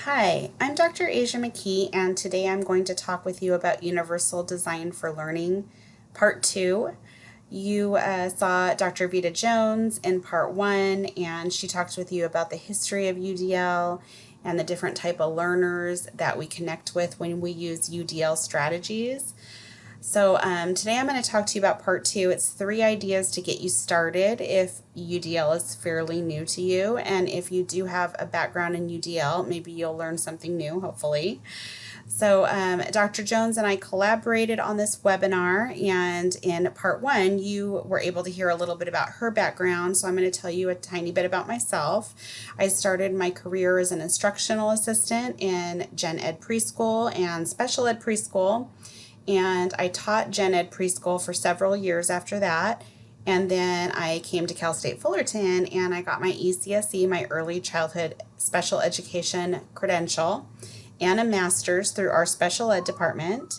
Hi, I'm Dr. Asia McKee, and today I'm going to talk with you about Universal Design for Learning, Part 2. You saw Dr. Vita Jones in Part 1, and she talked with you about the history of UDL and the different type of learners that we connect with when we use UDL strategies. So today I'm going to talk to you about part 2. It's 3 ideas to get you started if UDL is fairly new to you. And if you do have a background in UDL, maybe you'll learn something new, hopefully. So Dr. Jones and I collaborated on this webinar, and in part 1 you were able to hear a little bit about her background. So I'm going to tell you a tiny bit about myself. I started my career as an instructional assistant in Gen Ed preschool and special ed preschool. And I taught Gen Ed preschool for several years after that. And then I came to Cal State Fullerton and I got my ECSE, my early childhood special education credential, and a master's through our special ed department.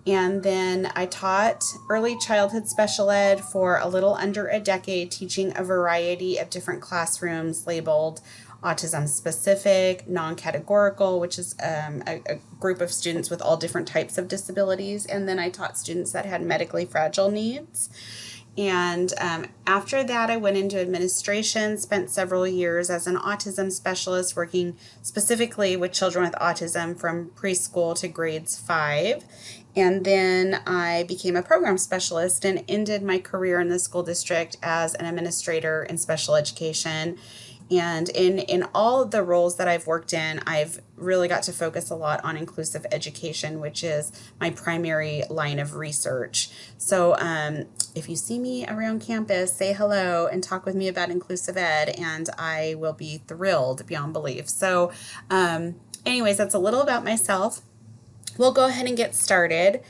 And then I taught early childhood special ed for a little under a decade, teaching a variety of different classrooms labeled autism specific, non-categorical, which is a group of students with all different types of disabilities. And then I taught students that had medically fragile needs. And after that, I went into administration, spent several years as an autism specialist, working specifically with children with autism from preschool to grades 5. And then I became a program specialist and ended my career in the school district as an administrator in special education. And in all of the roles that I've worked in, I've really got to focus a lot on inclusive education, which is my primary line of research. So if you see me around campus, say hello and talk with me about inclusive ed, and I will be thrilled beyond belief. So anyways, that's a little about myself. We'll go ahead and get started.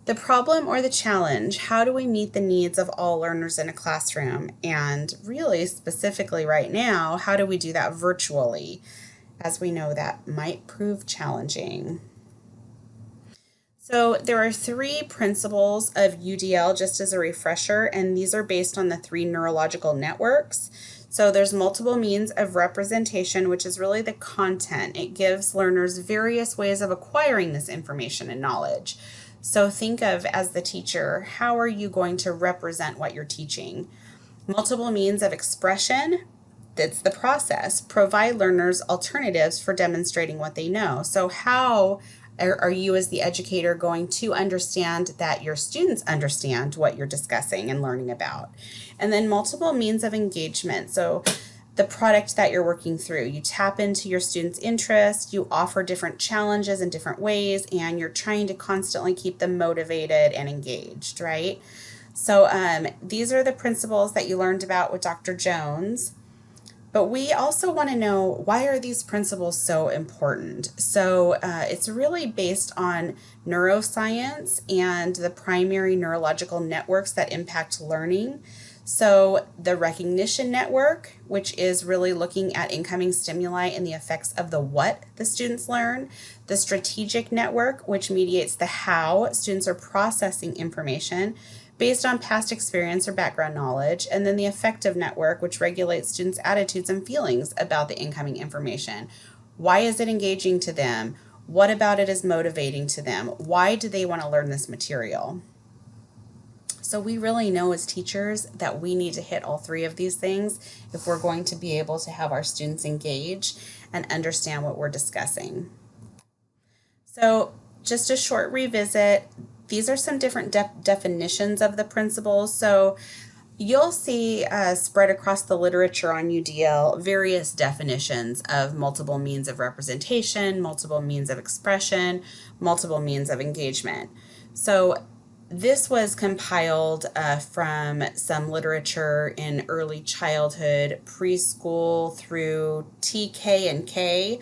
The problem or the challenge: how do we meet the needs of all learners in a classroom? And really specifically right now, how do we do that virtually? As we know, that might prove challenging. So there are 3 principles of UDL, just as a refresher, and these are based on the 3 neurological networks. So there's multiple means of representation, which is really the content. It gives learners various ways of acquiring this information and knowledge. So think of, as the teacher, how are you going to represent what you're teaching? Multiple means of expression, that's the process. Provide learners alternatives for demonstrating what they know. So how are you as the educator going to understand that your students understand what you're discussing and learning about? And then multiple means of engagement. So the product that you're working through, you tap into your students' interest, you offer different challenges in different ways, and you're trying to constantly keep them motivated and engaged, right? So these are the principles that you learned about with Dr. Jones. But we also want to know, why are these principles so important? So it's really based on neuroscience and the primary neurological networks that impact learning. So the recognition network, which is really looking at incoming stimuli and the effects of the what the students learn. The strategic network, which mediates the how students are processing information based on past experience or background knowledge. And then the affective network, which regulates students' attitudes and feelings about the incoming information. Why is it engaging to them? What about it is motivating to them? Why do they want to learn this material? So we really know as teachers that we need to hit all 3 of these things if we're going to be able to have our students engage and understand what we're discussing. So just a short revisit. These are some different definitions of the principles. So you'll see spread across the literature on UDL various definitions of multiple means of representation, multiple means of expression, multiple means of engagement. So this was compiled from some literature in early childhood, preschool through TK and K,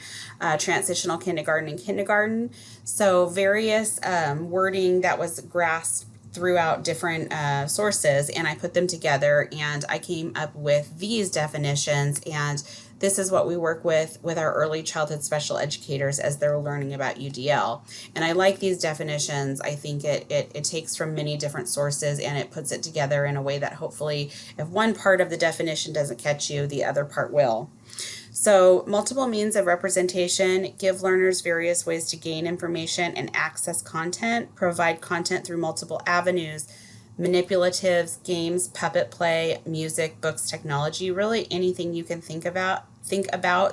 transitional kindergarten and kindergarten. So various wording that was grasped throughout different sources, and I put them together and I came up with these definitions, and this is what we work with our early childhood special educators as they're learning about UDL. And I like these definitions. I think it takes from many different sources and it puts it together in a way that hopefully if one part of the definition doesn't catch you, the other part will. So multiple means of representation give learners various ways to gain information and access content, provide content through multiple avenues, manipulatives, games, puppet play, music, books, technology, really anything you can think about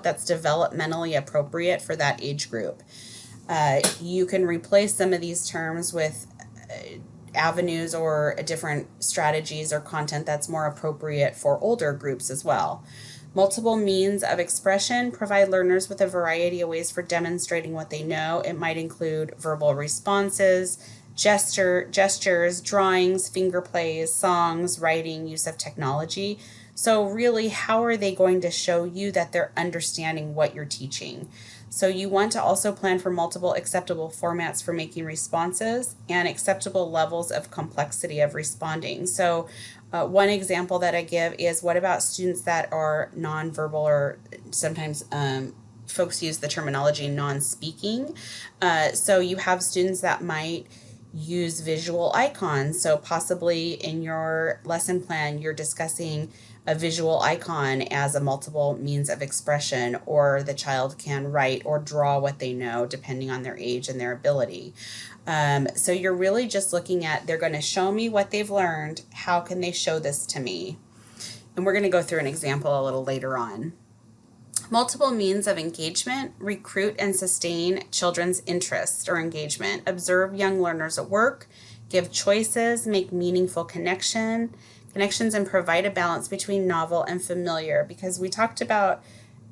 that's developmentally appropriate for that age group. You can replace some of these terms with avenues or different strategies or content that's more appropriate for older groups as well. Multiple means of expression provide learners with a variety of ways for demonstrating what they know. It might include verbal responses, gestures, drawings, finger plays, songs, writing, use of technology. So really, how are they going to show you that they're understanding what you're teaching? So you want to also plan for multiple acceptable formats for making responses and acceptable levels of complexity of responding. So one example that I give is, what about students that are nonverbal, or sometimes folks use the terminology non-speaking. So you have students that might use visual icons. So possibly in your lesson plan, you're discussing a visual icon as a multiple means of expression, or the child can write or draw what they know depending on their age and their ability. So you're really just looking at, they're going to show me what they've learned. How can they show this to me? And we're going to go through an example a little later on. Multiple means of engagement recruit and sustain children's interest or engagement. Observe young learners at work, give choices, make meaningful connections, and provide a balance between novel and familiar. Because we talked about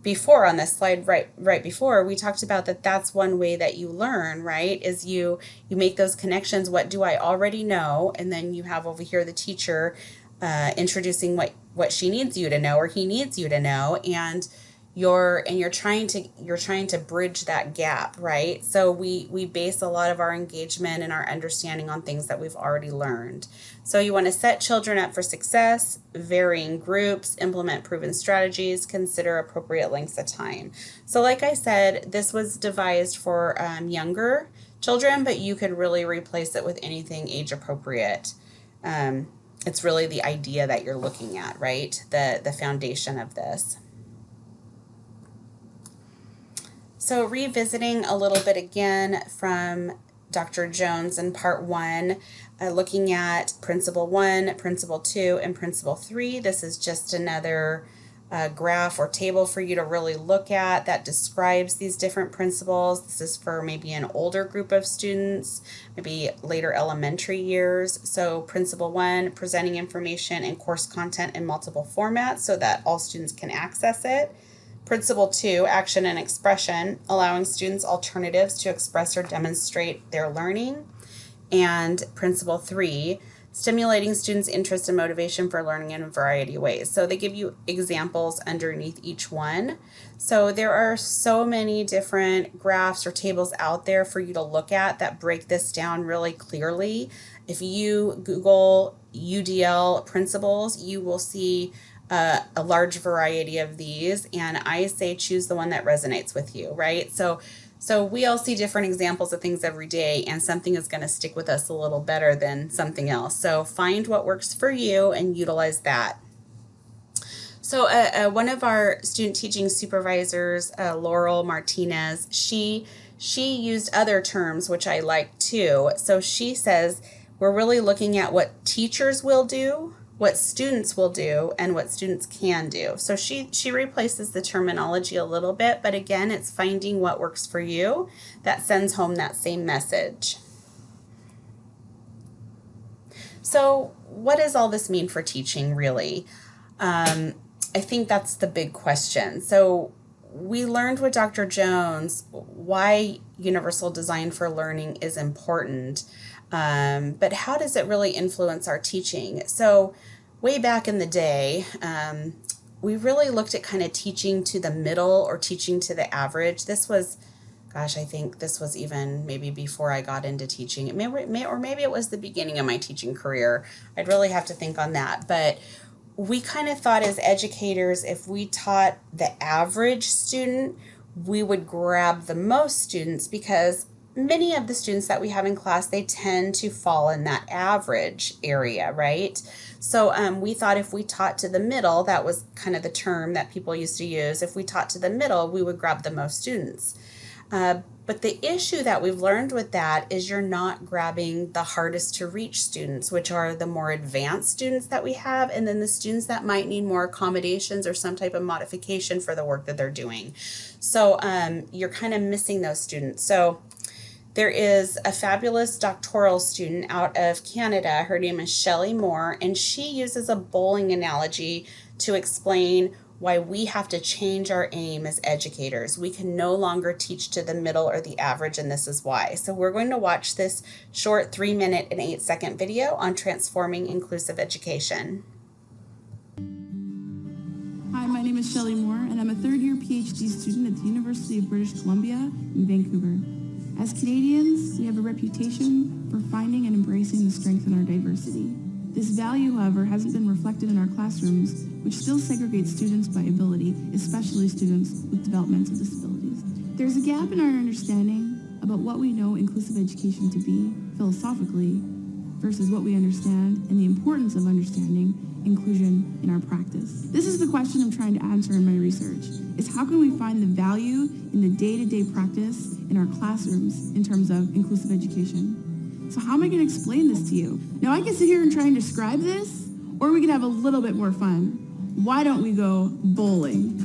before on this slide, right before, we talked about that's one way that you learn, right? Is you make those connections. What do I already know? And then you have over here the teacher introducing what she needs you to know, or he needs you to know, and you're trying to bridge that gap, right? So we base a lot of our engagement and our understanding on things that we've already learned. So you want to set children up for success, varying groups, implement proven strategies, consider appropriate lengths of time. So like I said, this was devised for younger children, but you could really replace it with anything age appropriate. It's really the idea that you're looking at, right? The foundation of this. So revisiting a little bit again from Dr. Jones in part 1, looking at Principle 1, Principle 2, and Principle 3. This is just another graph or table for you to really look at that describes these different principles. This is for maybe an older group of students, maybe later elementary years. So Principle 1, presenting information and course content in multiple formats so that all students can access it. Principle 2, action and expression, allowing students alternatives to express or demonstrate their learning. And Principle 3, stimulating students' interest and motivation for learning in a variety of ways. So they give you examples underneath each one. So there are so many different graphs or tables out there for you to look at that break this down really clearly. If you Google UDL principles, you will see a large variety of these, and I say choose the one that resonates with you, right? So we all see different examples of things every day, and something is going to stick with us a little better than something else. So find what works for you and utilize that. So one of our student teaching supervisors, Laurel Martinez, she used other terms, which I like too. So she says, we're really looking at what teachers will do, what students will do, and what students can do. So she replaces the terminology a little bit, but again, it's finding what works for you that sends home that same message. So what does all this mean for teaching, really? I think that's the big question. So we learned with Dr. Jones why universal design for learning is important. But how does it really influence our teaching? So way back in the day, we really looked at kind of teaching to the middle or teaching to the average. This was, gosh, I think this was even maybe before I got into teaching. It maybe it was the beginning of my teaching career. I'd really have to think on that. But we kind of thought as educators, if we taught the average student, we would grab the most students, because many of the students that we have in class, they tend to fall in that average area, right? So we thought if we taught to the middle, that was kind of the term that people used to use. If we taught to the middle, we would grab the most students. But the issue that we've learned with that is you're not grabbing the hardest to reach students, which are the more advanced students that we have, and then the students that might need more accommodations or some type of modification for the work that they're doing. So you're kind of missing those students. So there is a fabulous doctoral student out of Canada. Her name is Shelley Moore, and she uses a bowling analogy to explain why we have to change our aim as educators. We can no longer teach to the middle or the average, and this is why. So we're going to watch this short 3-minute and 8-second video on transforming inclusive education. Hi, my name is Shelley Moore, and I'm a third-year PhD student at the University of British Columbia in Vancouver. As Canadians, we have a reputation for finding and embracing the strength in our diversity. This value, however, hasn't been reflected in our classrooms, which still segregate students by ability, especially students with developmental disabilities. There's a gap in our understanding about what we know inclusive education to be philosophically versus what we understand and the importance of understanding inclusion in our practice. This is the question I'm trying to answer in my research, is how can we find the value in the day-to-day practice in our classrooms in terms of inclusive education? So how am I going to explain this to you? Now I can sit here and try and describe this, or we can have a little bit more fun. Why don't we go bowling?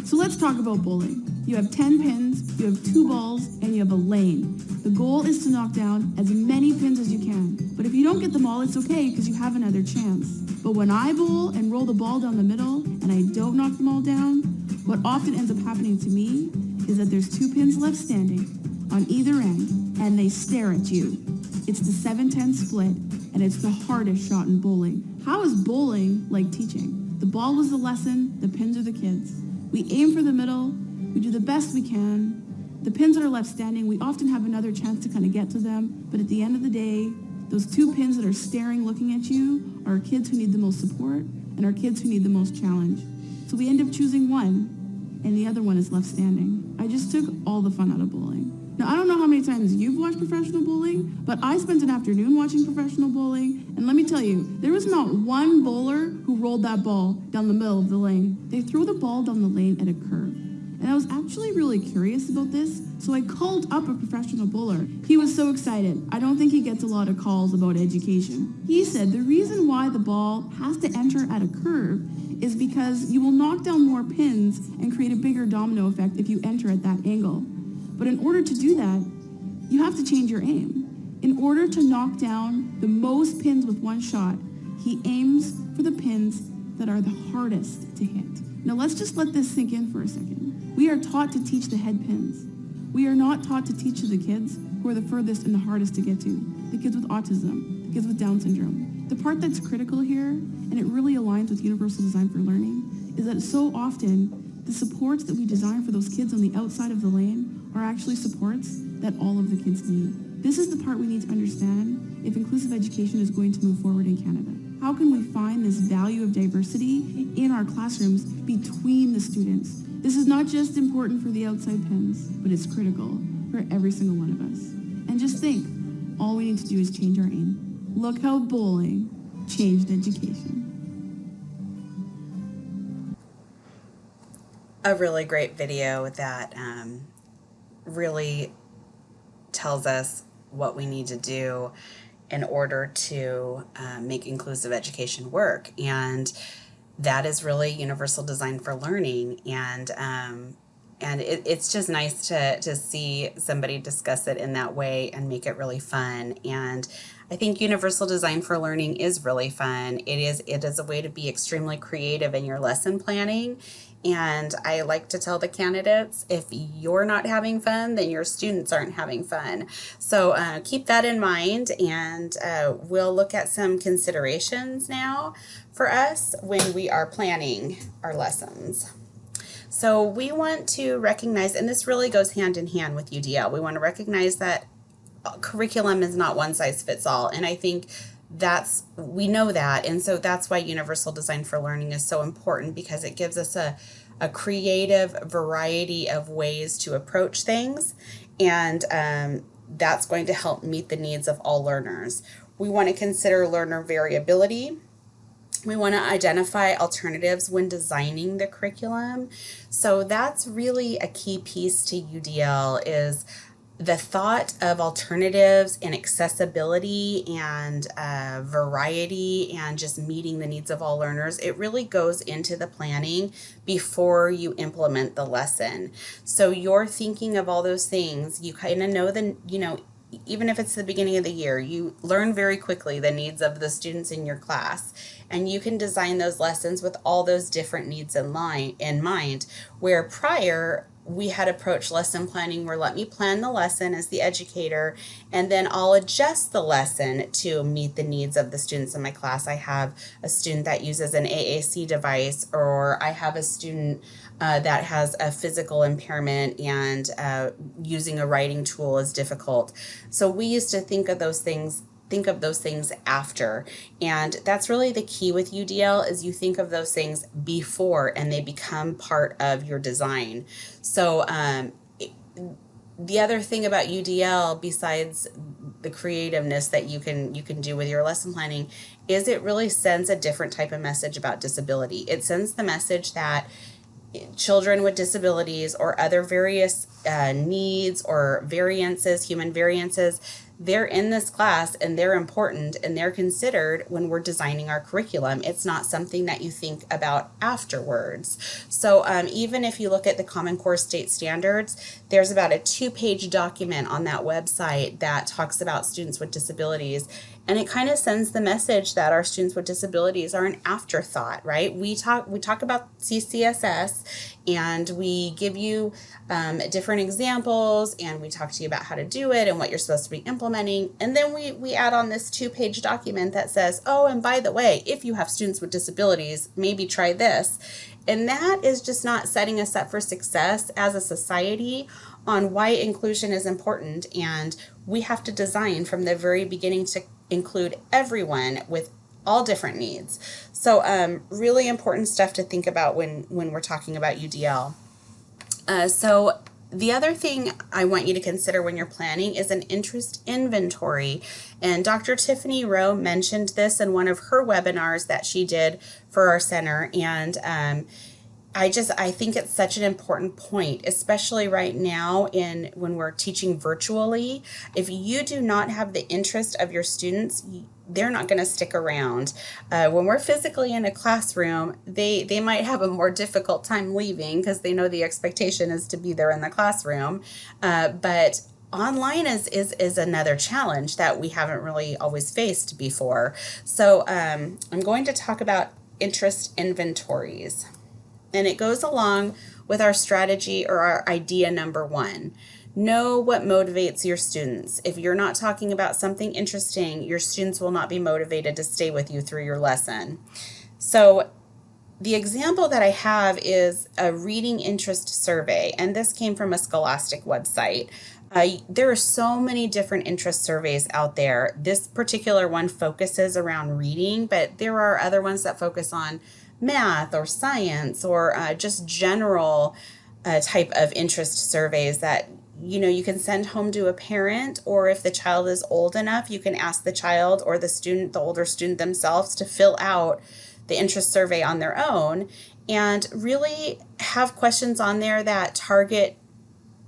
So let's talk about bowling. You have 10 pins, you have 2 balls, and you have a lane. The goal is to knock down as many pins as you can. But if you don't get them all, it's okay because you have another chance. But when I bowl and roll the ball down the middle and I don't knock them all down, what often ends up happening to me is that there's 2 pins left standing on either end and they stare at you. It's the 7-10 split and it's the hardest shot in bowling. How is bowling like teaching? The ball was the lesson, the pins are the kids. We aim for the middle, we do the best we can. The pins that are left standing, we often have another chance to kind of get to them, but at the end of the day, those 2 pins that are staring, looking at you, are kids who need the most support and are kids who need the most challenge. So we end up choosing one, and the other one is left standing. I just took all the fun out of bowling. Now, I don't know how many times you've watched professional bowling, but I spent an afternoon watching professional bowling, and let me tell you, there was not one bowler who rolled that ball down the middle of the lane. They throw the ball down the lane at a curve. And I was actually really curious about this, so I called up a professional bowler. He was so excited. I don't think he gets a lot of calls about education. He said the reason why the ball has to enter at a curve is because you will knock down more pins and create a bigger domino effect if you enter at that angle. But in order to do that, you have to change your aim. In order to knock down the most pins with one shot, he aims for the pins that are the hardest to hit. Now let's just let this sink in for a second. We are taught to teach the head pins. We are not taught to teach to the kids who are the furthest and the hardest to get to. The kids with autism, the kids with Down syndrome. The part that's critical here, and it really aligns with universal design for learning, is that so often the supports that we design for those kids on the outside of the lane are actually supports that all of the kids need. This is the part we need to understand if inclusive education is going to move forward in Canada. How can we find this value of diversity in our classrooms between the students? This is not just important for the outside pins, but it's critical for every single one of us. And just think, all we need to do is change our aim. Look how bowling changed education. A really great video that really tells us what we need to do in order to make inclusive education work. And that is really universal design for learning. And it's just nice to see somebody discuss it in that way and make it really fun. And I think universal design for learning is really fun. It is a way to be extremely creative in your lesson planning. And I like to tell the candidates, if you're not having fun, then your students aren't having fun. So keep that in mind, and we'll look at some considerations now for us when we are planning our lessons. So we want to recognize, and this really goes hand in hand with UDL, we want to recognize that curriculum is not one size fits all. And I think we know that, and so that's why universal design for learning is so important, because it gives us a a creative variety of ways to approach things, and that's going to help meet the needs of all learners. We want to consider learner variability. We want to identify alternatives when designing the curriculum. So that's really a key piece to UDL, is the thought of alternatives and accessibility and variety and just meeting the needs of all learners. It really goes into the planning before you implement the lesson. So you're thinking of all those things. You kind of know even if it's the beginning of the year, you learn very quickly the needs of the students in your class, and you can design those lessons with all those different needs in mind, where prior we had approached lesson planning where let me plan the lesson as the educator, and then I'll adjust the lesson to meet the needs of the students in my class. I have a student that uses an AAC device, or I have a student that has a physical impairment, and using a writing tool is difficult. So we used to think of those things after, and that's really the key with UDL, is you think of those things before and they become part of your design. So the other thing about UDL, besides the creativeness that you can do with your lesson planning, is it really sends a different type of message about disability. It sends the message that children with disabilities or other various needs or variances, human variances, they're in this class and they're important and they're considered when we're designing our curriculum. It's not something that you think about afterwards. So even if you look at the Common Core State Standards, there's about a 2-page document on that website that talks about students with disabilities. And it kind of sends the message that our students with disabilities are an afterthought, right? We talk about CCSS, and we give you different examples, and we talk to you about how to do it and what you're supposed to be implementing. And then we add on this 2-page document that says, oh, and by the way, if you have students with disabilities, maybe try this. And that is just not setting us up for success as a society on why inclusion is important. And we have to design from the very beginning to include everyone with all different needs. So really important stuff to think about when we're talking about UDL. So the other thing I want you to consider when you're planning is an interest inventory. And Dr. Tiffany Rowe mentioned this in one of her webinars that she did for our center. And I think it's such an important point, especially right now when we're teaching virtually. If you do not have the interest of your students, they're not going to stick around. When we're physically in a classroom, they might have a more difficult time leaving because they know the expectation is to be there in the classroom. But online is another challenge that we haven't really always faced before. So I'm going to talk about interest inventories. And it goes along with our strategy or our idea number 1. Know what motivates your students. If you're not talking about something interesting, your students will not be motivated to stay with you through your lesson. So the example that I have is a reading interest survey, and this came from a Scholastic website. There are so many different interest surveys out there. This particular one focuses around reading, but there are other ones that focus on math or science or just general type of interest surveys that you can send home to a parent, or if the child is old enough, you can ask the child or the older student themselves to fill out the interest survey on their own and really have questions on there that target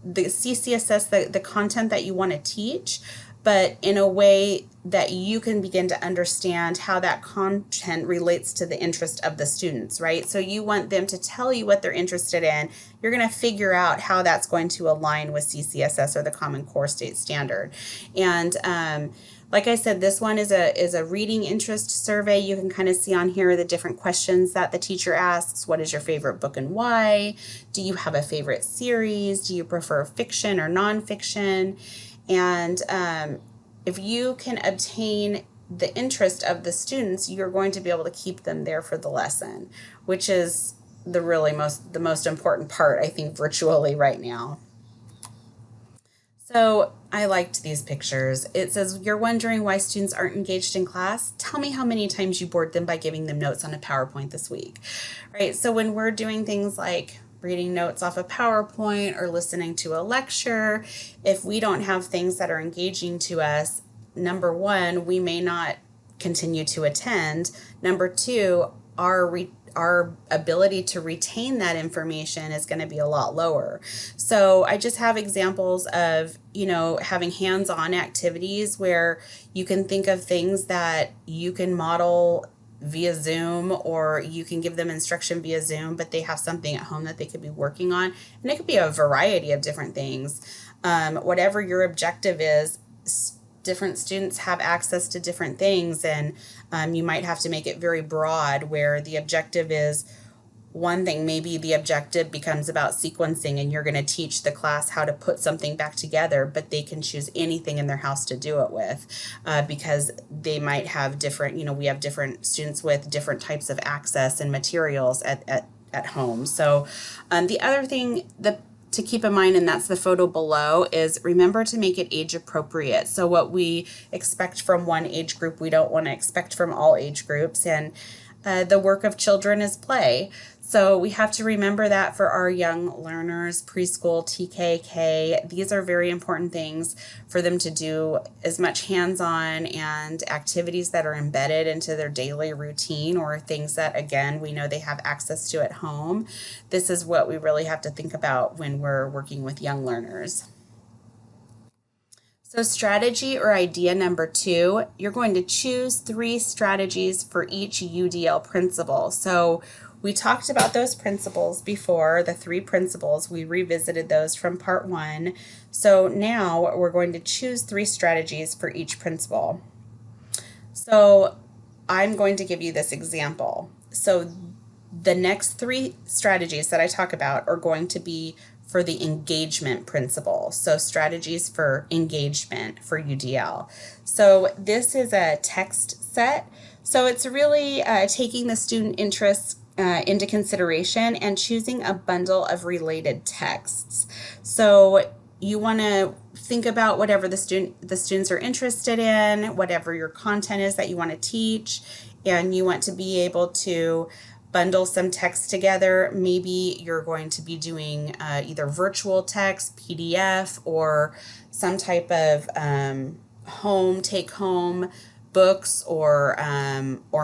the CCSS, the content that you want to teach, but in a way that you can begin to understand how that content relates to the interest of the students, right? So you want them to tell you what they're interested in. You're going to figure out how that's going to align with CCSS or the Common Core State Standard. And like I said, this one is a reading interest survey. You can kind of see on here the different questions that the teacher asks. What is your favorite book and why? Do you have a favorite series? Do you prefer fiction or nonfiction? And if you can obtain the interest of the students, you're going to be able to keep them there for the lesson, which is the most important part, I think, virtually right now. So I liked these pictures. It says, you're wondering why students aren't engaged in class? Tell me how many times you bored them by giving them notes on a PowerPoint this week, right? So when we're doing things like reading notes off a PowerPoint or listening to a lecture, if we don't have things that are engaging to us, number one, we may not continue to attend. Number two, our ability to retain that information is going to be a lot lower. So I just have examples of, having hands-on activities where you can think of things that you can model via Zoom, or you can give them instruction via Zoom, but they have something at home that they could be working on. And it could be a variety of different things. Whatever your objective is, different students have access to different things, and you might have to make it very broad where the objective is one thing. Maybe the objective becomes about sequencing and you're going to teach the class how to put something back together, but they can choose anything in their house to do it with, because they might have different, we have different students with different types of access and materials at home. So the other thing to keep in mind, and that's the photo below, is remember to make it age appropriate. So what we expect from one age group, we don't want to expect from all age groups. And the work of children is play. So we have to remember that for our young learners, preschool, TK, these are very important things for them to do, as much hands-on and activities that are embedded into their daily routine, or things that, again, we know they have access to at home. This is what we really have to think about when we're working with young learners. So strategy or idea number 2, you're going to choose 3 strategies for each UDL principle. So we talked about those principles before, the 3 principles. We revisited those from part 1. So now we're going to choose 3 strategies for each principle. So I'm going to give you this example. So the next 3 strategies that I talk about are going to be for the engagement principle. So strategies for engagement for UDL. So this is a text set. So it's really taking the student interests into consideration and choosing a bundle of related texts. So you want to think about whatever the students are interested in, whatever your content is that you want to teach, and you want to be able to bundle some text together. Maybe you're going to be doing either virtual text, PDF, or some type of take-home books, or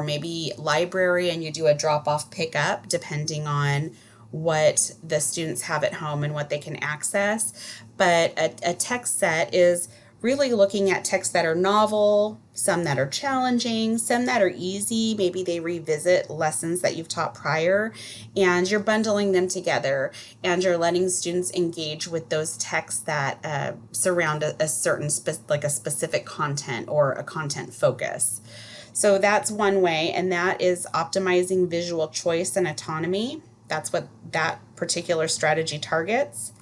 maybe library, and you do a drop-off pickup depending on what the students have at home and what they can access. But a text set is really looking at texts that are novel, some that are challenging, some that are easy. Maybe they revisit lessons that you've taught prior, and you're bundling them together, and you're letting students engage with those texts that surround a certain like a specific content or a content focus. So that's one way, and that is optimizing visual choice and autonomy. That's what that particular strategy targets.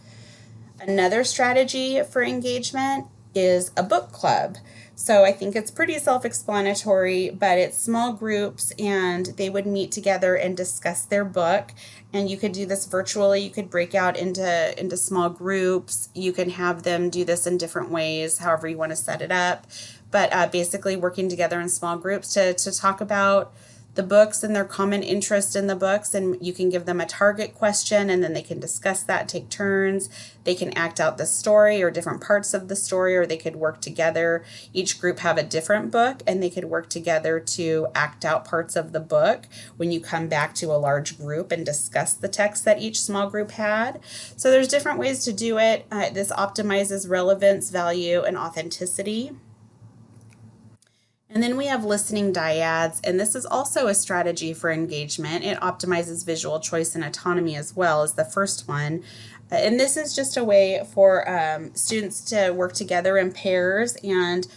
Another strategy for engagement is a book club. So I think it's pretty self-explanatory, but it's small groups, and they would meet together and discuss their book. And you could do this virtually. You could break out into small groups. You can have them do this in different ways, however you want to set it up. But basically working together in small groups to talk about the books and their common interest in the books, and you can give them a target question, and then they can discuss that, take turns. They can act out the story or different parts of the story, or they could work together. Each group have a different book, and they could work together to act out parts of the book when you come back to a large group and discuss the text that each small group had. So there's different ways to do it. This optimizes relevance, value, and authenticity. And then we have listening dyads, and this is also a strategy for engagement. It optimizes visual choice and autonomy as well as the first one. And this is just a way for students to work together in pairs, and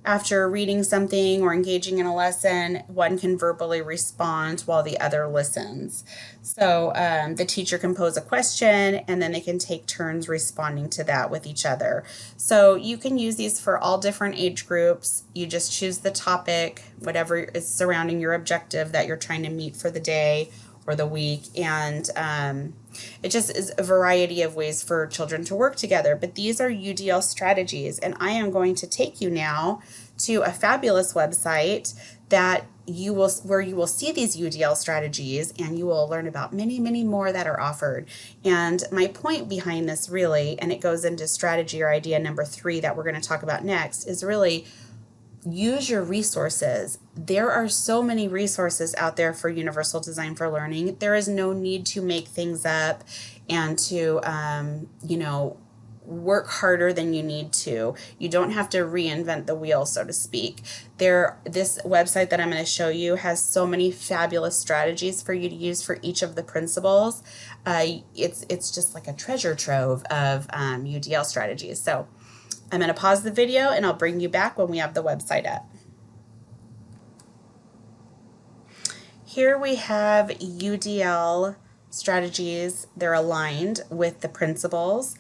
after reading something or engaging in a lesson, one can verbally respond while the other listens. So the teacher can pose a question, and then they can take turns responding to that with each other. So you can use these for all different age groups. You just choose the topic, whatever is surrounding your objective that you're trying to meet for the day or the week, and it just is a variety of ways for children to work together. But these are UDL strategies, and I am going to take you now to a fabulous website that where you will see these UDL strategies, and you will learn about many, many more that are offered. And my point behind this really, and it goes into strategy or idea number 3 that we're going to talk about next, is really use your resources. There are so many resources out there for Universal Design for Learning. There is no need to make things up and to, work harder than you need to. You don't have to reinvent the wheel, so to speak. This website that I'm going to show you has so many fabulous strategies for you to use for each of the principles. It's just like a treasure trove of UDL strategies. So I'm going to pause the video and I'll bring you back when we have the website up. Here we have UDL strategies. They're aligned with the principles.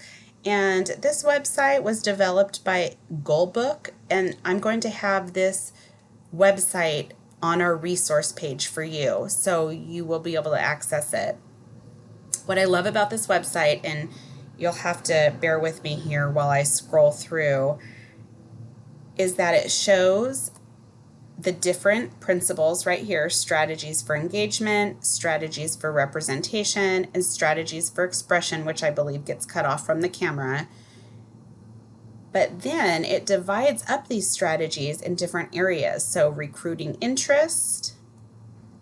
And this website was developed by Goalbook, and I'm going to have this website on our resource page for you, so you will be able to access it. What I love about this website, and you'll have to bear with me here while I scroll through, is that it shows the different principles right here: strategies for engagement, strategies for representation, and strategies for expression, which I believe gets cut off from the camera. But then it divides up these strategies in different areas. So recruiting interest,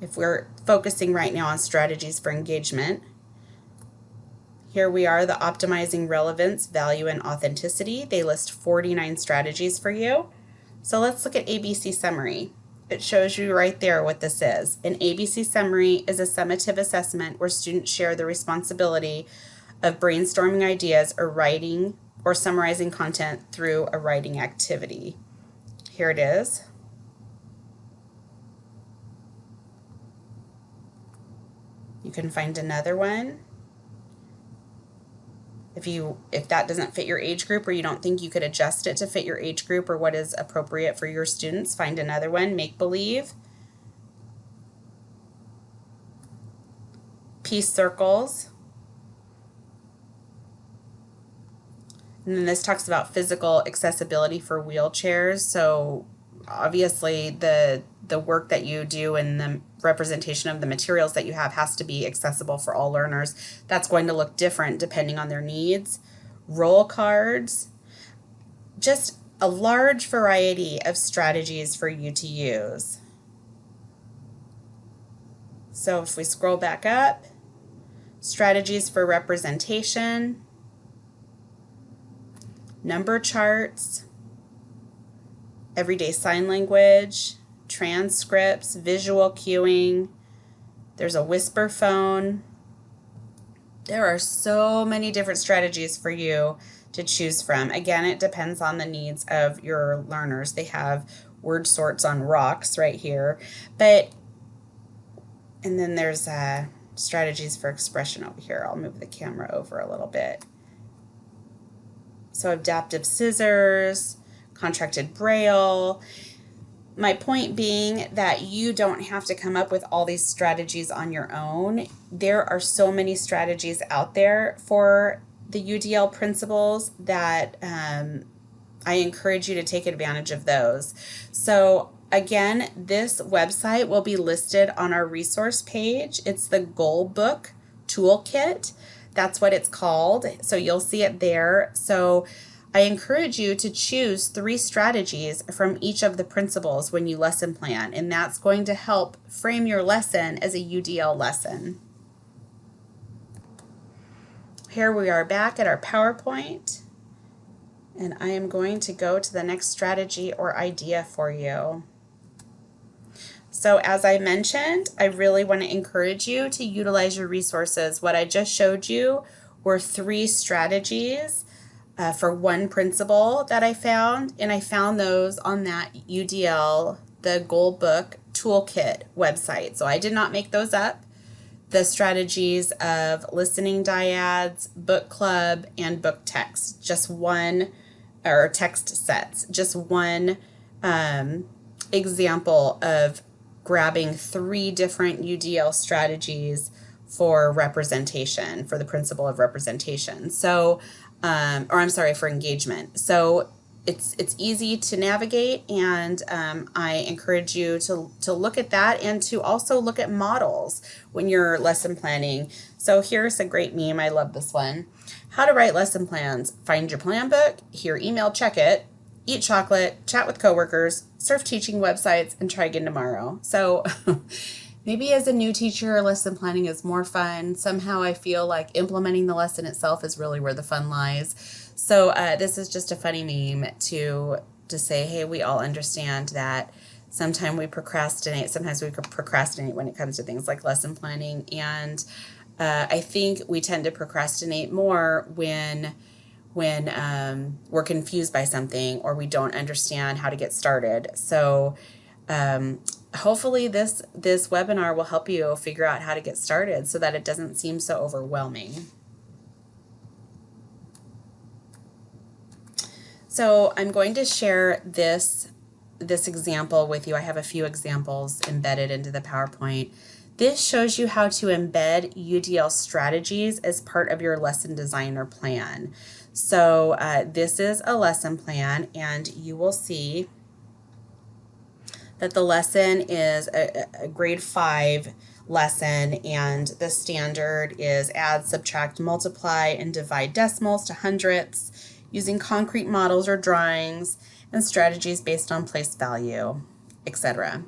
if we're focusing right now on strategies for engagement, here we are, the optimizing relevance, value, and authenticity. They list 49 strategies for you. So let's look at ABC Summary. It shows you right there what this is. An ABC Summary is a summative assessment where students share the responsibility of brainstorming ideas or writing or summarizing content through a writing activity. Here it is. You can find another one. If that doesn't fit your age group, or you don't think you could adjust it to fit your age group or what is appropriate for your students, find another one. Make believe. Peace circles. And then this talks about physical accessibility for wheelchairs. So obviously the work that you do and the representation of the materials that you have has to be accessible for all learners. That's going to look different depending on their needs. Roll cards, just a large variety of strategies for you to use. So if we scroll back up, strategies for representation, number charts, everyday sign language, transcripts, visual cueing. There's a whisper phone. There are so many different strategies for you to choose from. Again, it depends on the needs of your learners. They have word sorts on rocks right here. And then there's strategies for expression over here. I'll move the camera over a little bit. So adaptive scissors, contracted braille. My point being that you don't have to come up with all these strategies on your own. There are so many strategies out there for the UDL principles that I encourage you to take advantage of those. So again, this website will be listed on our resource page. It's the Goalbook Toolkit. That's what it's called. So you'll see it there. So I encourage you to choose 3 strategies from each of the principles when you lesson plan, and that's going to help frame your lesson as a UDL lesson. Here we are back at our PowerPoint, and I am going to go to the next strategy or idea for you. So as I mentioned, I really want to encourage you to utilize your resources. What I just showed you were 3 strategies for one principle that I found, and I found those on that UDL, the Goalbook Toolkit website. So I did not make those up. The strategies of listening dyads, book club, and book text, just one, or text sets, just one example of grabbing 3 different UDL strategies for representation, for the principle of representation. So, for engagement. So it's easy to navigate, and I encourage you to look at that and to also look at models when you're lesson planning. So here's a great meme. I love this one. How to write lesson plans. Find your plan book, hear email, check it, eat chocolate, chat with coworkers, surf teaching websites, and try again tomorrow. So maybe as a new teacher, lesson planning is more fun. Somehow I feel like implementing the lesson itself is really where the fun lies. So this is just a funny meme to say, hey, we all understand that sometimes we procrastinate. Sometimes we procrastinate when it comes to things like lesson planning. And I think we tend to procrastinate more when we're confused by something or we don't understand how to get started. So hopefully this webinar will help you figure out how to get started so that it doesn't seem so overwhelming. So I'm going to share this example with you. I have a few examples embedded into the PowerPoint. This shows you how to embed UDL strategies as part of your lesson design or plan. So this is a lesson plan, and you will see that the lesson is a grade 5 lesson, and the standard is add, subtract, multiply, and divide decimals to hundredths using concrete models or drawings and strategies based on place value, etc.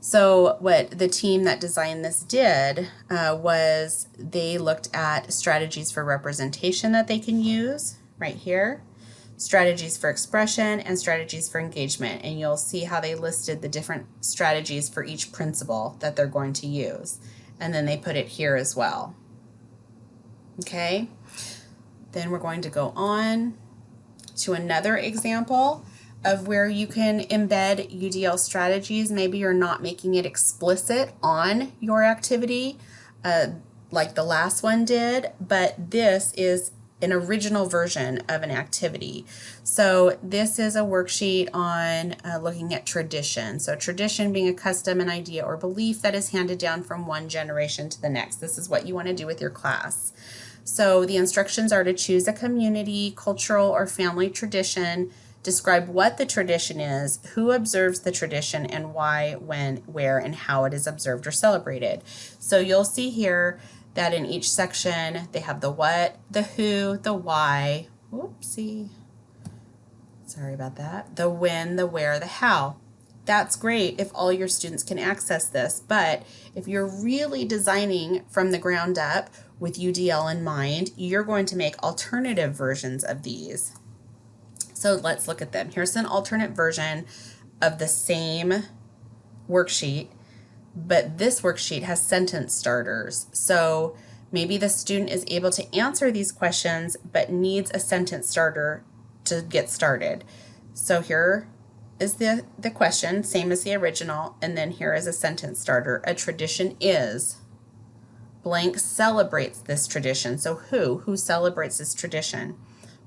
So what the team that designed this did was they looked at strategies for representation that they can use right here, strategies for expression, and strategies for engagement. And you'll see how they listed the different strategies for each principle that they're going to use. And then they put it here as well. Okay. Then we're going to go on to another example of where you can embed UDL strategies. Maybe you're not making it explicit on your activity like the last one did, but this is an original version of an activity. So this is a worksheet on looking at tradition. So tradition being a custom, an idea, or belief that is handed down from one generation to the next. This is what you want to do with your class. So the instructions are to choose a community, cultural, or family tradition, describe what the tradition is, who observes the tradition, and why, when, where, and how it is observed or celebrated. So you'll see here that in each section they have the what, the who, the why, whoopsie, sorry about that, the when, the where, the how. That's great if all your students can access this, but if you're really designing from the ground up with UDL in mind, you're going to make alternative versions of these. So let's look at them. Here's an alternate version of the same worksheet, but this worksheet has sentence starters. So maybe the student is able to answer these questions, but needs a sentence starter to get started. So here is the question, same as the original, and then here is a sentence starter. A tradition is blank celebrates this tradition. So who celebrates this tradition?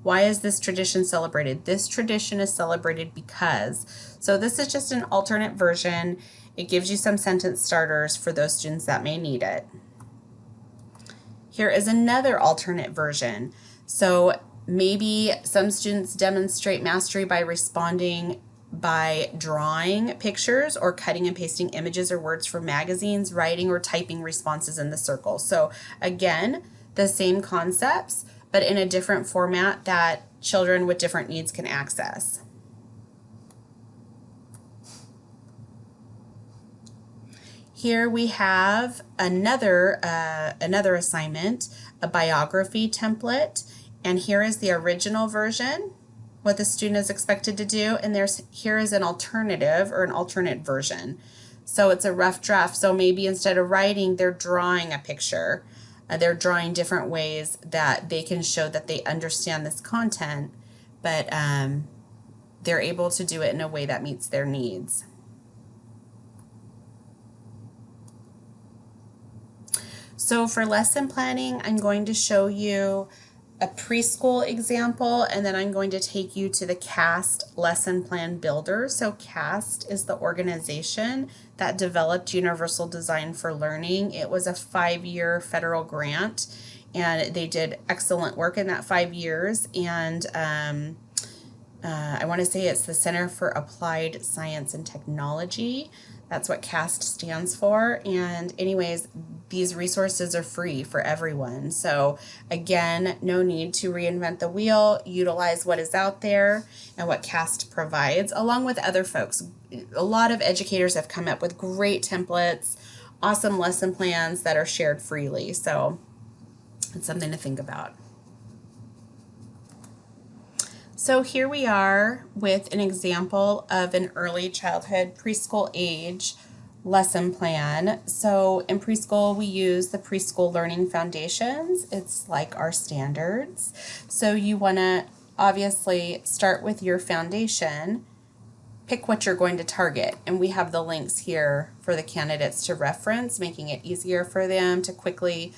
Why is this tradition celebrated? This tradition is celebrated because. So this is just an alternate version. It gives you some sentence starters for those students that may need it. Here is another alternate version. So maybe some students demonstrate mastery by responding by drawing pictures or cutting and pasting images or words from magazines, writing or typing responses in the circle. So again, the same concepts, but in a different format that children with different needs can access. Here we have another assignment, a biography template, and here is the original version, what the student is expected to do, and here is an alternative or an alternate version. So it's a rough draft. So maybe instead of writing, they're drawing a picture. They're drawing different ways that they can show that they understand this content, but they're able to do it in a way that meets their needs. So for lesson planning, I'm going to show you a preschool example, and then I'm going to take you to the CAST lesson plan builder. So CAST is the organization that developed Universal Design for Learning. It was a 5-year federal grant, and they did excellent work in that 5 years. And I want to say it's the Center for Applied Science and Technology. That's what CAST stands for. And anyways, these resources are free for everyone. So again, no need to reinvent the wheel. Utilize what is out there and what CAST provides, along with other folks. A lot of educators have come up with great templates, awesome lesson plans that are shared freely. So it's something to think about. So here we are with an example of an early childhood preschool age lesson plan. So in preschool, we use the preschool learning foundations. It's like our standards. So you want to obviously start with your foundation, pick what you're going to target. And we have the links here for the candidates to reference, making it easier for them to quickly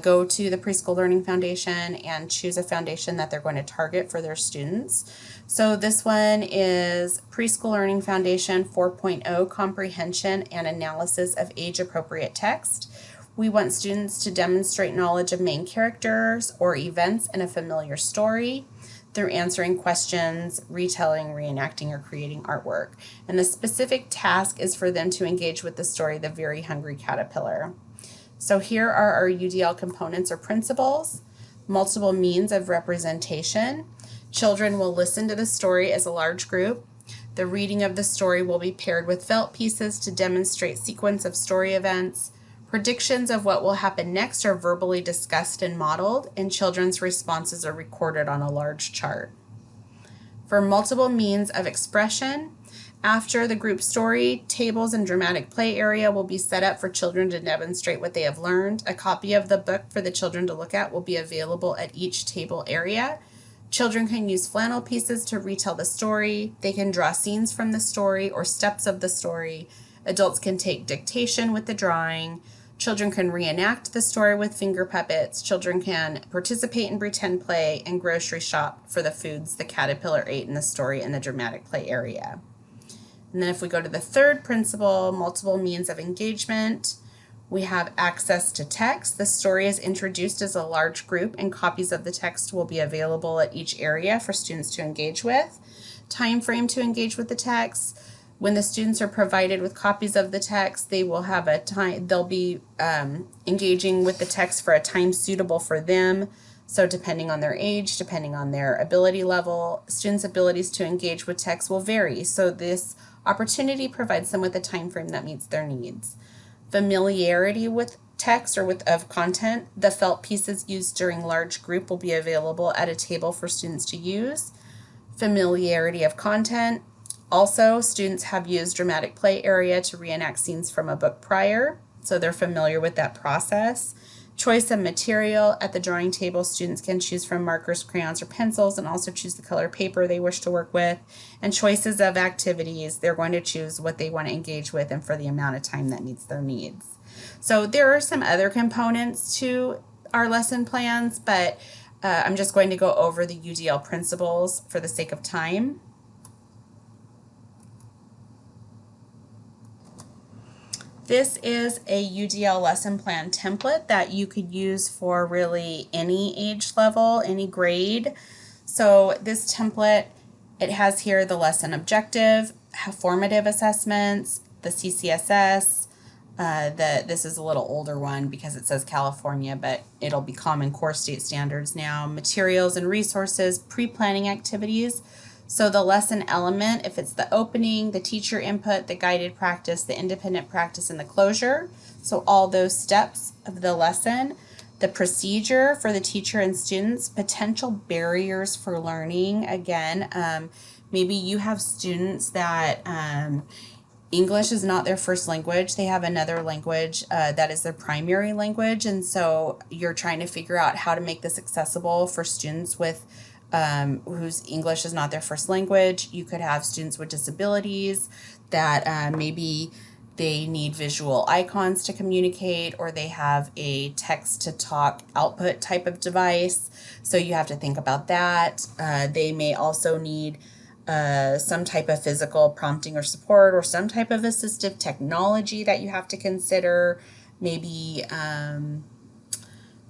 go to the Preschool Learning Foundation and choose a foundation that they're going to target for their students. So this one is Preschool Learning Foundation 4.0 Comprehension and Analysis of Age-Appropriate Text. We want students to demonstrate knowledge of main characters or events in a familiar story through answering questions, retelling, reenacting, or creating artwork. And the specific task is for them to engage with the story, The Very Hungry Caterpillar. So here are our UDL components or principles. Multiple means of representation. Children will listen to the story as a large group. The reading of the story will be paired with felt pieces to demonstrate sequence of story events. Predictions of what will happen next are verbally discussed and modeled, and children's responses are recorded on a large chart. For multiple means of expression, after the group story, tables and dramatic play area will be set up for children to demonstrate what they have learned. A copy of the book for the children to look at will be available at each table area. Children can use flannel pieces to retell the story. They can draw scenes from the story or steps of the story. Adults can take dictation with the drawing. Children can reenact the story with finger puppets. Children can participate in pretend play and grocery shop for the foods the caterpillar ate in the story in the dramatic play area. And then if we go to the third principle, multiple means of engagement, we have access to text. The story is introduced as a large group and copies of the text will be available at each area for students to engage with. Time frame to engage with the text. When the students are provided with copies of the text, they will have a time, they'll be engaging with the text for a time suitable for them. So depending on their age, depending on their ability level, students' abilities to engage with text will vary. So this opportunity provides them with a time frame that meets their needs. Familiarity with text or of content, the felt pieces used during large group will be available at a table for students to use. Familiarity of content. Also, students have used dramatic play area to reenact scenes from a book prior, so they're familiar with that process. Choice of material. At the drawing table, students can choose from markers, crayons, or pencils and also choose the color paper they wish to work with. And choices of activities, they're going to choose what they want to engage with and for the amount of time that meets their needs. So there are some other components to our lesson plans, but I'm just going to go over the UDL principles for the sake of time. This is a UDL lesson plan template that you could use for really any age level, any grade. So this template, it has here the lesson objective, formative assessments, the CCSS. This is a little older one because it says California, but it'll be Common Core State Standards now. Materials and resources, pre-planning activities. So the lesson element, if it's the opening, the teacher input, the guided practice, the independent practice, and the closure. So all those steps of the lesson. The procedure for the teacher and students, potential barriers for learning. Again, maybe you have students that English is not their first language. They have another language that is their primary language. And so you're trying to figure out how to make this accessible for students with whose English is not their first language. You could have students with disabilities that maybe they need visual icons to communicate, or they have a text-to-talk output type of device. So you have to think about that. They may also need some type of physical prompting or support, or some type of assistive technology that you have to consider. Maybe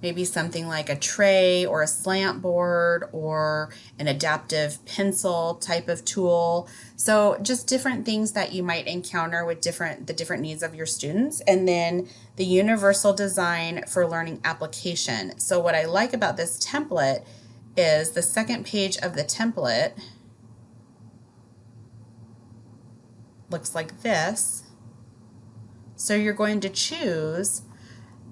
maybe something like a tray or a slant board or an adaptive pencil type of tool. So just different things that you might encounter with the different needs of your students. And then the universal design for learning application. So what I like about this template is the second page of the template looks like this. So you're going to choose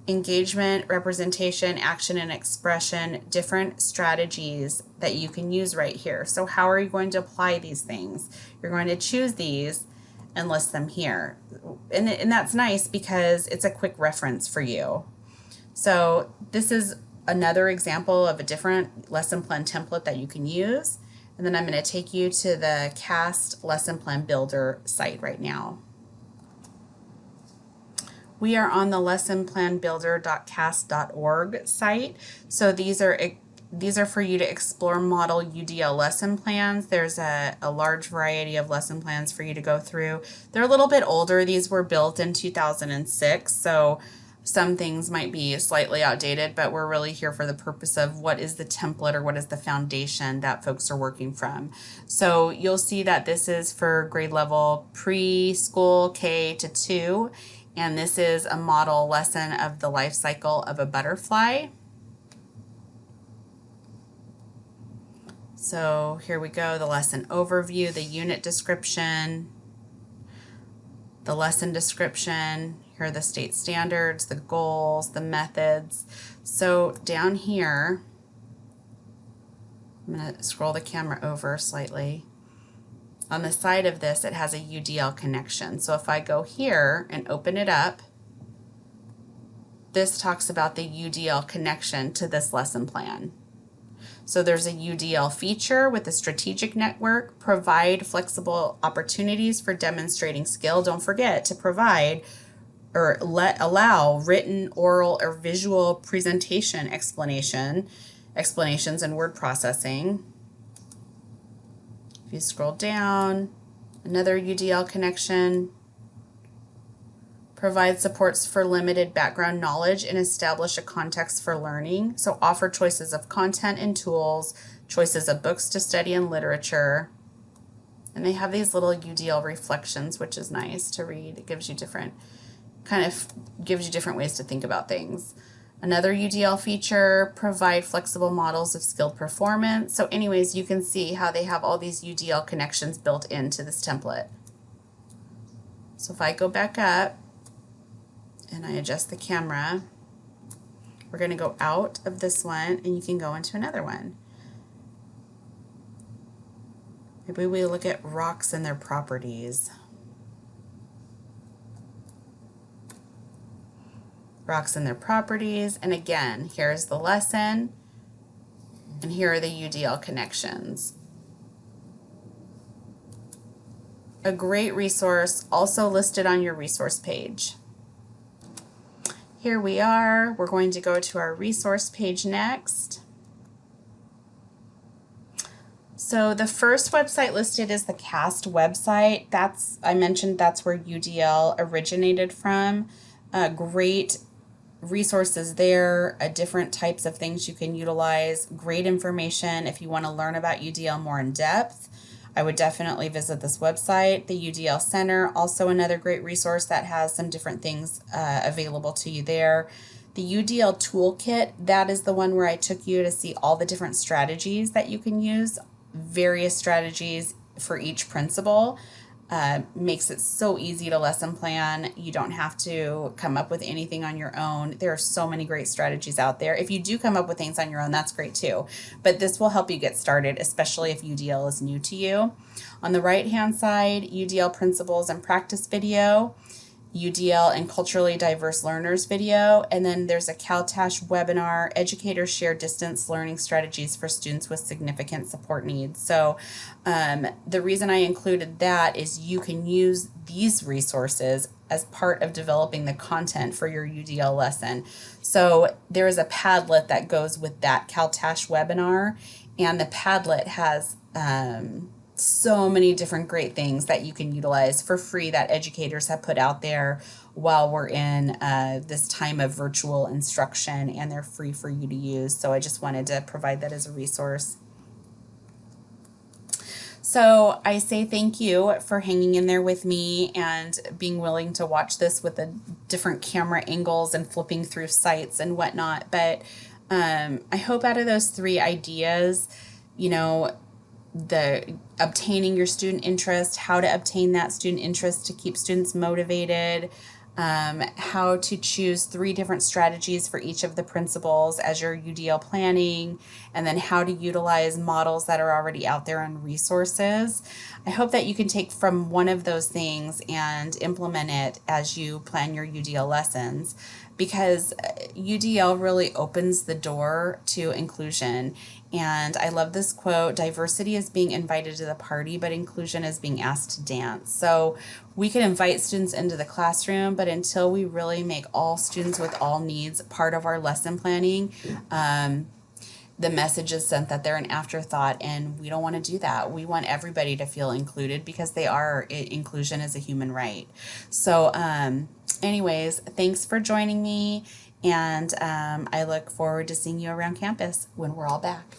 engagement, representation, action, and expression, different strategies that you can use right here. So how are you going to apply these things? You're going to choose these and list them here. And that's nice because it's a quick reference for you. So this is another example of a different lesson plan template that you can use. And then I'm going to take you to the CAST lesson plan builder site right now. We are on the lessonplanbuilder.cast.org site. So these are for you to explore model UDL lesson plans. There's a large variety of lesson plans for you to go through. They're a little bit older. These were built in 2006, so some things might be slightly outdated, but we're really here for the purpose of what is the template or what is the foundation that folks are working from. So you'll see that this is for grade level preschool K-2. And this is a model lesson of the life cycle of a butterfly. So here we go, the lesson overview, the unit description, the lesson description. Here are the state standards, the goals, the methods. So down here, I'm going to scroll the camera over slightly. On the side of this, it has a UDL connection. So if I go here and open it up, this talks about the UDL connection to this lesson plan. So there's a UDL feature with a strategic network, provide flexible opportunities for demonstrating skill. Don't forget to provide or allow written, oral, or visual presentation explanations and word processing. If you scroll down, another UDL connection, provide supports for limited background knowledge and establish a context for learning. So offer choices of content and tools, choices of books to study and literature. And they have these little UDL reflections, which is nice to read. It gives you different ways to think about things. Another UDL feature, provide flexible models of skilled performance. So anyways, you can see how they have all these UDL connections built into this template. So if I go back up and I adjust the camera, we're going to go out of this one and you can go into another one. Maybe we look at rocks and their properties. Rocks and their properties, and again, here's the lesson, and here are the UDL connections. A great resource, also listed on your resource page. Here we are. We're going to go to our resource page next. So the first website listed is the CAST website. I mentioned that's where UDL originated from. Great resources there, different types of things you can utilize, great information if you want to learn about UDL more in depth. I would definitely visit this website. The UDL Center, also another great resource that has some different things available to you there. The UDL Toolkit, that is the one where I took you to see all the different strategies that you can use, various strategies for each principle. Makes it so easy to lesson plan. You don't have to come up with anything on your own. There are so many great strategies out there. If you do come up with things on your own, that's great too. But this will help you get started, especially if UDL is new to you. On the right-hand side, UDL Principles and Practice video, UDL and Culturally Diverse Learners video, and then there's a CalTASH webinar, Educators Share Distance Learning Strategies for Students with Significant Support Needs. So the reason I included that is you can use these resources as part of developing the content for your UDL lesson. So there is a Padlet that goes with that CalTASH webinar, and the Padlet has so many different great things that you can utilize for free that educators have put out there while we're in this time of virtual instruction, and they're free for you to use. So I just wanted to provide that as a resource. So I say thank you for hanging in there with me and being willing to watch this with the different camera angles and flipping through sites and whatnot. But I hope out of those 3 ideas, you know, the obtaining your student interest, how to obtain that student interest to keep students motivated, how to choose 3 different strategies for each of the principles as you're UDL planning, and then how to utilize models that are already out there on resources. I hope that you can take from one of those things and implement it as you plan your UDL lessons, because UDL really opens the door to inclusion. And I love this quote: diversity is being invited to the party, but inclusion is being asked to dance. So we can invite students into the classroom, but until we really make all students with all needs part of our lesson planning, the message is sent that they're an afterthought, and we don't want to do that. We want everybody to feel included, because inclusion is a human right. So anyways, thanks for joining me, and I look forward to seeing you around campus when we're all back.